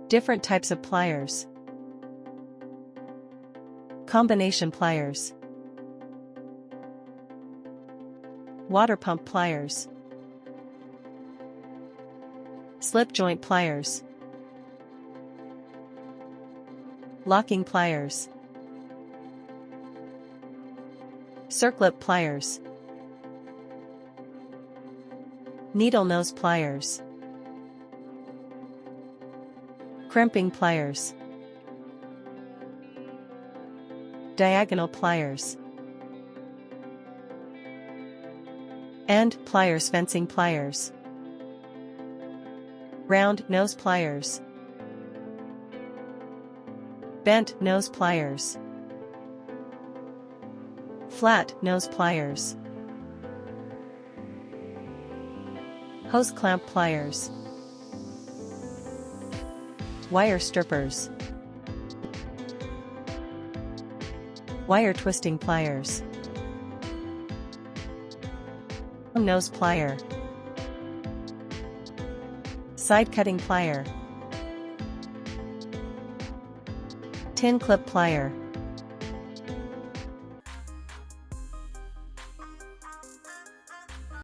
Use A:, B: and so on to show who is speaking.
A: Different types of pliers. Combination pliers. Water pump pliers. Slip joint pliers. Locking pliers. Circlip pliers. Needle nose pliers. Crimping pliers. Diagonal pliers. End pliers. Fencing pliers. Round nose pliers. Bent nose pliers. Flat nose pliers. Hose clamp pliers. Wire strippers. Wire twisting pliers. Nose plier. Side cutting plier. Tin clip plier.